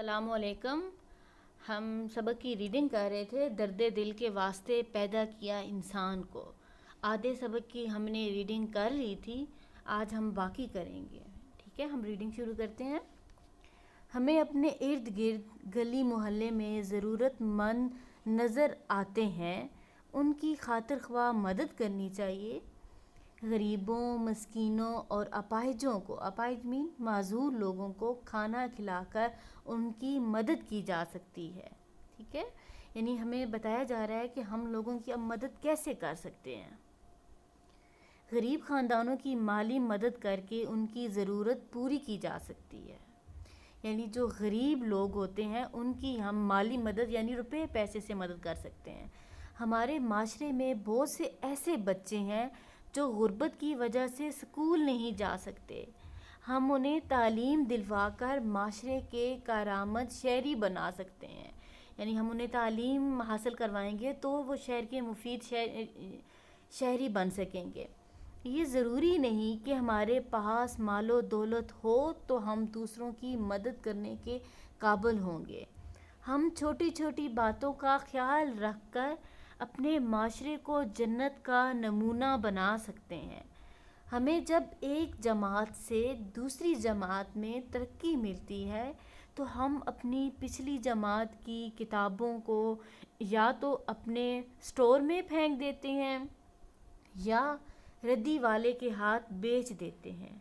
السلام علیکم۔ ہم سبق کی ریڈنگ کر رہے تھے، درد دل کے واسطے پیدا کیا انسان کو۔ آدھے سبق کی ہم نے ریڈنگ کر لی تھی، آج ہم باقی کریں گے۔ ٹھیک ہے، ہم ریڈنگ شروع کرتے ہیں۔ ہمیں اپنے ارد گرد گلی محلے میں ضرورت مند نظر آتے ہیں، ان کی خاطر خواہ مدد کرنی چاہیے۔ غریبوں، مسکینوں اور اپاہجوں کو، اپاہج مین معذور لوگوں کو کھانا کھلا کر ان کی مدد کی جا سکتی ہے۔ ٹھیک ہے، یعنی ہمیں بتایا جا رہا ہے کہ ہم لوگوں کی اب مدد کیسے کر سکتے ہیں۔ غریب خاندانوں کی مالی مدد کر کے ان کی ضرورت پوری کی جا سکتی ہے۔ یعنی جو غریب لوگ ہوتے ہیں ان کی ہم مالی مدد یعنی روپے پیسے سے مدد کر سکتے ہیں۔ ہمارے معاشرے میں بہت سے ایسے بچے ہیں جو غربت کی وجہ سے اسکول نہیں جا سکتے۔ ہم انہیں تعلیم دلوا کر معاشرے کے کارآمد شہری بنا سکتے ہیں۔ یعنی ہم انہیں تعلیم حاصل کروائیں گے تو وہ شہر کے مفید شہری بن سکیں گے۔ یہ ضروری نہیں کہ ہمارے پاس مال و دولت ہو تو ہم دوسروں کی مدد کرنے کے قابل ہوں گے۔ ہم چھوٹی چھوٹی باتوں کا خیال رکھ کر اپنے معاشرے کو جنت کا نمونہ بنا سکتے ہیں۔ ہمیں جب ایک جماعت سے دوسری جماعت میں ترقی ملتی ہے تو ہم اپنی پچھلی جماعت کی کتابوں کو یا تو اپنے اسٹور میں پھینک دیتے ہیں یا ردی والے کے ہاتھ بیچ دیتے ہیں۔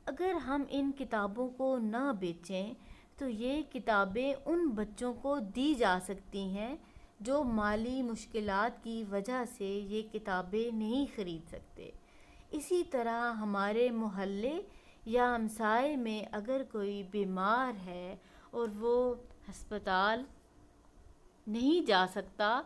اگر ہم ان کتابوں کو نہ بیچیں تو یہ کتابیں ان بچوں کو دی جا سکتی ہیں جو مالی مشکلات کی وجہ سے یہ کتابیں نہیں خرید سکتے۔ اسی طرح ہمارے محلے یا ہمسائے میں اگر کوئی بیمار ہے اور وہ ہسپتال نہیں جا سکتا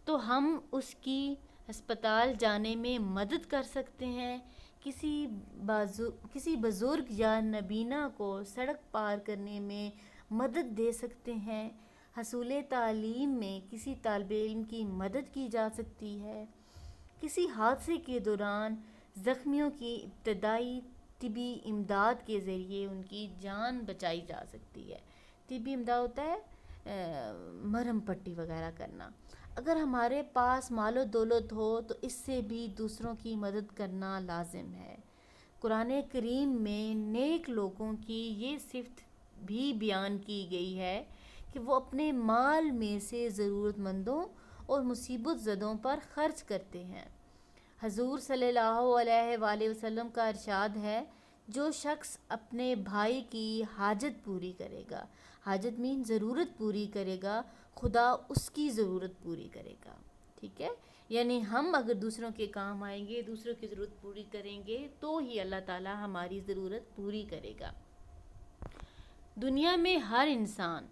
تو ہم اس کی ہسپتال جانے میں مدد کر سکتے ہیں۔ کسی بزرگ یا نابینا کو سڑک پار کرنے میں مدد دے سکتے ہیں۔ حصول تعلیم میں کسی طالب علم کی مدد کی جا سکتی ہے۔ کسی حادثے کے دوران زخمیوں کی ابتدائی طبی امداد کے ذریعے ان کی جان بچائی جا سکتی ہے۔ طبی امداد ہوتا ہے مرہم پٹی وغیرہ کرنا۔ اگر ہمارے پاس مال و دولت ہو تو اس سے بھی دوسروں کی مدد کرنا لازم ہے۔ قرآن کریم میں نیک لوگوں کی یہ صفت بھی بیان کی گئی ہے کہ وہ اپنے مال میں سے ضرورت مندوں اور مصیبت زدوں پر خرچ کرتے ہیں۔ حضور صلی اللہ علیہ وآلہ وسلم کا ارشاد ہے، جو شخص اپنے بھائی کی حاجت پوری کرے گا، حاجت مین ضرورت پوری کرے گا، خدا اس کی ضرورت پوری کرے گا۔ ٹھیک ہے، یعنی ہم اگر دوسروں کے کام آئیں گے، دوسروں کی ضرورت پوری کریں گے تو ہی اللہ تعالیٰ ہماری ضرورت پوری کرے گا۔ دنیا میں ہر انسان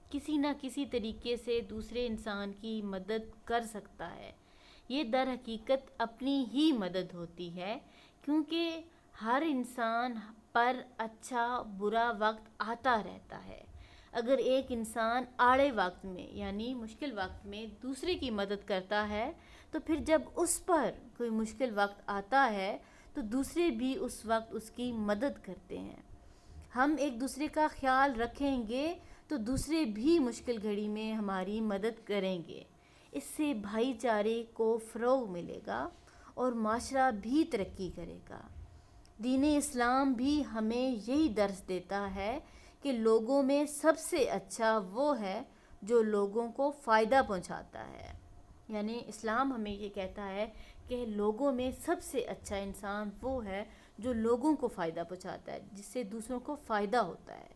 کسی نہ کسی طریقے سے دوسرے انسان کی مدد کر سکتا ہے۔ یہ در حقیقت اپنی ہی مدد ہوتی ہے، کیونکہ ہر انسان پر اچھا برا وقت آتا رہتا ہے۔ اگر ایک انسان آڑے وقت میں یعنی مشکل وقت میں دوسرے کی مدد کرتا ہے تو پھر جب اس پر کوئی مشکل وقت آتا ہے تو دوسرے بھی اس وقت اس کی مدد کرتے ہیں۔ ہم ایک دوسرے کا خیال رکھیں گے تو دوسرے بھی مشکل گھڑی میں ہماری مدد کریں گے۔ اس سے بھائی چارے کو فروغ ملے گا اور معاشرہ بھی ترقی کرے گا۔ دین اسلام بھی ہمیں یہی درس دیتا ہے کہ لوگوں میں سب سے اچھا وہ ہے جو لوگوں کو فائدہ پہنچاتا ہے۔ یعنی اسلام ہمیں یہ کہتا ہے کہ لوگوں میں سب سے اچھا انسان وہ ہے جو لوگوں کو فائدہ پہنچاتا ہے، جس سے دوسروں کو فائدہ ہوتا ہے۔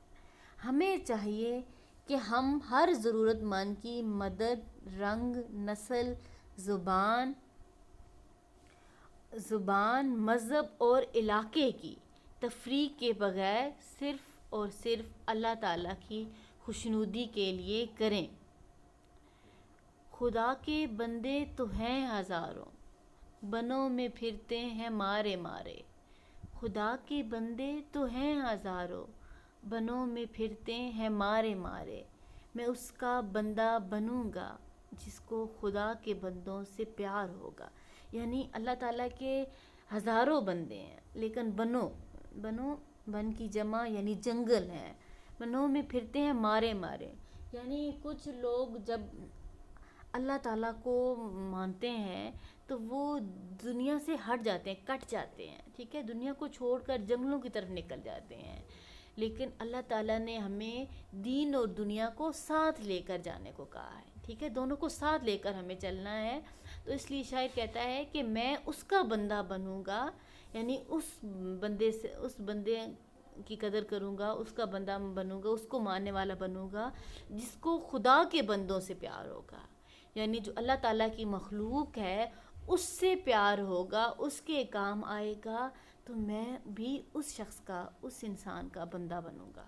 ہمیں چاہیے کہ ہم ہر ضرورت مند کی مدد رنگ، نسل، زبان، مذہب اور علاقے کی تفریق کے بغیر صرف اور صرف اللہ تعالیٰ کی خوشنودی کے لیے کریں۔ خدا کے بندے تو ہیں ہزاروں، بنوں میں پھرتے ہیں مارے مارے۔ خدا کے بندے تو ہیں ہزاروں، بنوں میں پھرتے ہیں مارے مارے۔ میں اس کا بندہ بنوں گا جس کو خدا کے بندوں سے پیار ہوگا۔ یعنی اللہ تعالیٰ کے ہزاروں بندے ہیں لیکن بن کی جمع یعنی جنگل ہیں، منوں میں پھرتے ہیں مارے مارے. یعنی کچھ لوگ جب اللہ تعالیٰ کو مانتے ہیں تو وہ دنیا سے ہٹ جاتے ہیں، کٹ جاتے ہیں، ٹھیک ہے، دنیا کو چھوڑ کر جنگلوں کی طرف نکل جاتے ہیں. لیکن اللہ تعالیٰ نے ہمیں دین اور دنیا کو ساتھ لے کر جانے کو کہا ہے، ٹھیک ہے، دونوں کو ساتھ لے کر ہمیں چلنا ہے. تو اس لیے شاعر کہتا ہے کہ میں اس کا بندہ بنوں گا، یعنی اس بندے کی قدر کروں گا، اس کا بندہ بنوں گا، اس کو ماننے والا بنوں گا جس کو خدا کے بندوں سے پیار ہوگا. یعنی جو اللہ تعالیٰ کی مخلوق ہے اس سے پیار ہوگا، اس کے کام آئے گا، تو میں بھی اس شخص کا، اس انسان کا بندہ بنوں گا.